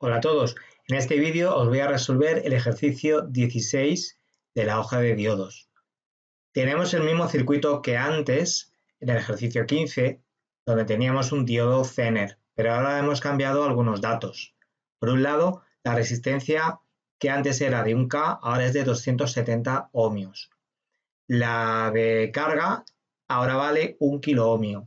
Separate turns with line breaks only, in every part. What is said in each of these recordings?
Hola a todos, en este vídeo os voy a resolver el ejercicio 16 de la hoja de diodos. Tenemos el mismo circuito que antes, en el ejercicio 15, donde teníamos un diodo Zener, pero ahora hemos cambiado algunos datos. Por un lado, la resistencia que antes era de 1K, ahora es de 270 ohmios. La de carga ahora vale 1 kiloohmio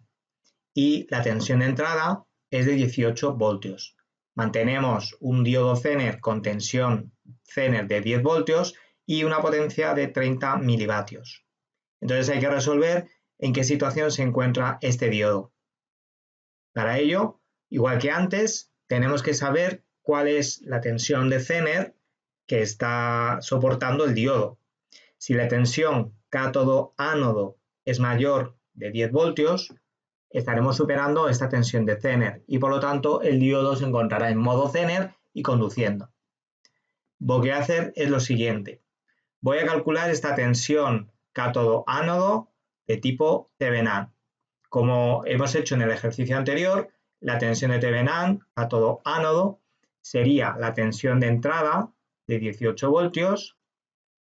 y la tensión de entrada es de 18 voltios. Mantenemos un diodo Zener con tensión Zener de 10 voltios y una potencia de 30 milivatios. Entonces hay que resolver en qué situación se encuentra este diodo. Para ello, igual que antes, tenemos que saber cuál es la tensión de Zener que está soportando el diodo. Si la tensión cátodo-ánodo es mayor de 10 voltios, estaremos superando esta tensión de Zener y por lo tanto el diodo se encontrará en modo Zener y conduciendo. Lo que voy a hacer es lo siguiente. Voy a calcular esta tensión cátodo-ánodo de tipo Thevenin. Como hemos hecho en el ejercicio anterior, la tensión de Thevenin cátodo-ánodo sería la tensión de entrada de 18 voltios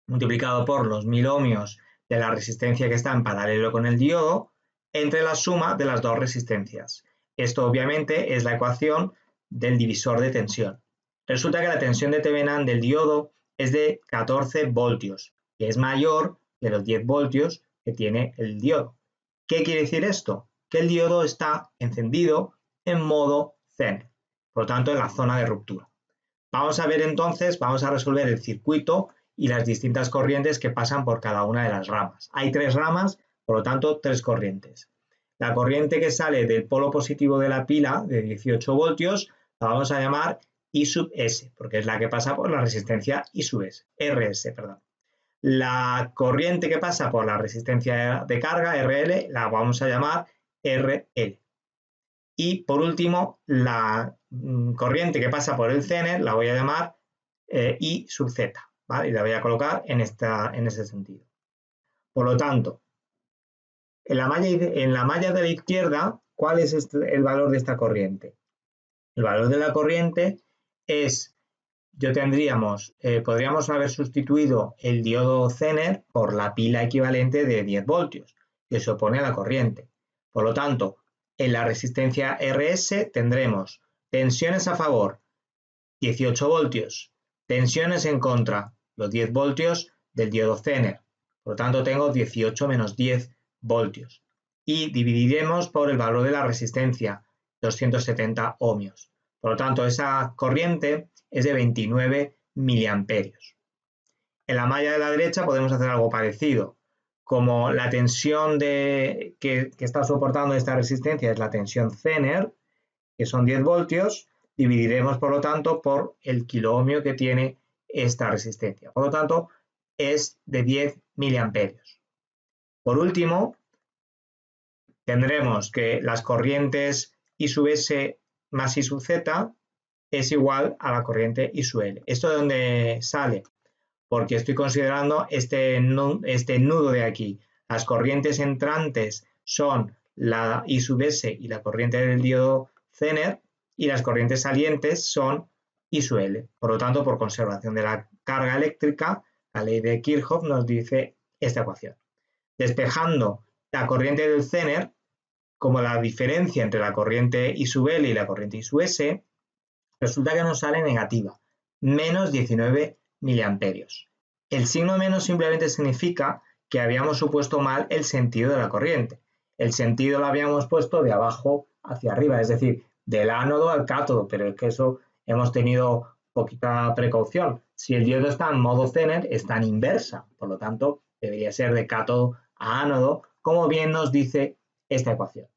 multiplicado por los 1000 ohmios de la resistencia que está en paralelo con el diodo entre la suma de las dos resistencias. Esto obviamente es la ecuación del divisor de tensión. Resulta que la tensión de Thevenin del diodo es de 14 voltios, que es mayor que los 10 voltios que tiene el diodo. ¿Qué quiere decir esto? Que el diodo está encendido en modo Zener, por lo tanto en la zona de ruptura. Vamos a ver entonces, vamos a resolver el circuito y las distintas corrientes que pasan por cada una de las ramas. Hay 3 ramas, por lo tanto 3 corrientes. La corriente que sale del polo positivo de la pila de 18 voltios la vamos a llamar I sub S, porque es la que pasa por la resistencia I sub S, RS, perdón. La corriente que pasa por la resistencia de carga, RL, la vamos a llamar RL. Y por último, la corriente que pasa por el Zener la voy a llamar I sub Z, ¿vale? Y la voy a colocar en ese sentido. Por lo tanto, en la malla de la izquierda, ¿cuál es el valor de esta corriente? El valor de la corriente es, podríamos haber sustituido el diodo Zener por la pila equivalente de 10 voltios, que se opone a la corriente. Por lo tanto, en la resistencia RS tendremos tensiones a favor, 18 voltios, tensiones en contra, los 10 voltios del diodo Zener. Por lo tanto, tengo 18 menos 10 voltios. Y dividiremos por el valor de la resistencia, 270 ohmios. Por lo tanto, esa corriente es de 29 miliamperios. En la malla de la derecha podemos hacer algo parecido. Como la tensión que está soportando esta resistencia es la tensión Zener, que son 10 voltios, dividiremos por lo tanto por el kiloohmio que tiene esta resistencia. Por lo tanto, es de 10 miliamperios. Por último, tendremos que las corrientes I sub S más I sub Z es igual a la corriente I sub L. ¿Esto de dónde sale? Porque estoy considerando este nudo de aquí. Las corrientes entrantes son la I sub S y la corriente del diodo Zener, y las corrientes salientes son I sub L. Por lo tanto, por conservación de la carga eléctrica, la ley de Kirchhoff nos dice esta ecuación. Despejando la corriente del Zener, como la diferencia entre la corriente I sub L y la corriente I sub S, resulta que nos sale negativa, menos 19 miliamperios. El signo menos simplemente significa que habíamos supuesto mal el sentido de la corriente. El sentido lo habíamos puesto de abajo hacia arriba, es decir, del ánodo al cátodo, pero es que eso hemos tenido poquita precaución. Si el diodo está en modo Zener, está en inversa, por lo tanto, debería ser de cátodo a ánodo, como bien nos dice esta ecuación.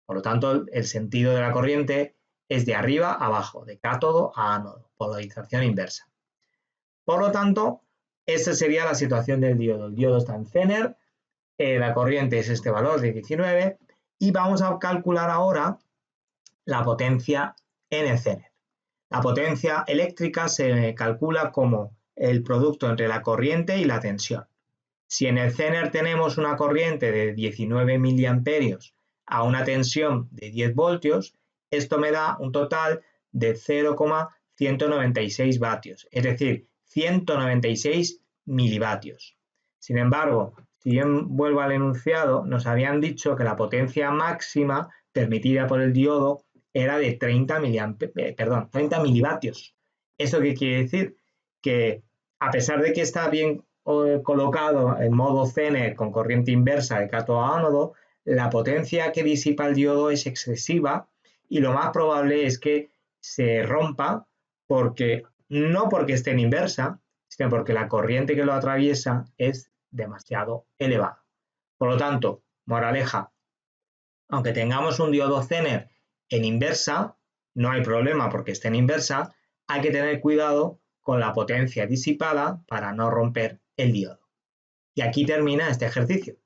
Por lo tanto, el sentido de la corriente es de arriba a abajo, de cátodo a ánodo, polarización inversa. Por lo tanto, esa sería la situación del diodo. El diodo está en Zener, la corriente es este valor de 19 y vamos a calcular ahora la potencia en el Zener. La potencia eléctrica se calcula como el producto entre la corriente y la tensión. Si en el Zener tenemos una corriente de 19 miliamperios a una tensión de 10 voltios, esto me da un total de 196 vatios, es decir, 196 milivatios. Sin embargo, si yo vuelvo al enunciado, nos habían dicho que la potencia máxima permitida por el diodo era de 30 milivatios. ¿Eso qué quiere decir? Que a pesar de que está bien colocado en modo Zener con corriente inversa de cátodo a ánodo, la potencia que disipa el diodo es excesiva y lo más probable es que se rompa no porque esté en inversa, sino porque la corriente que lo atraviesa es demasiado elevada. Por lo tanto, moraleja, aunque tengamos un diodo Zener en inversa, no hay problema porque esté en inversa, hay que tener cuidado con la potencia disipada para no romper el diodo. Y aquí termina este ejercicio.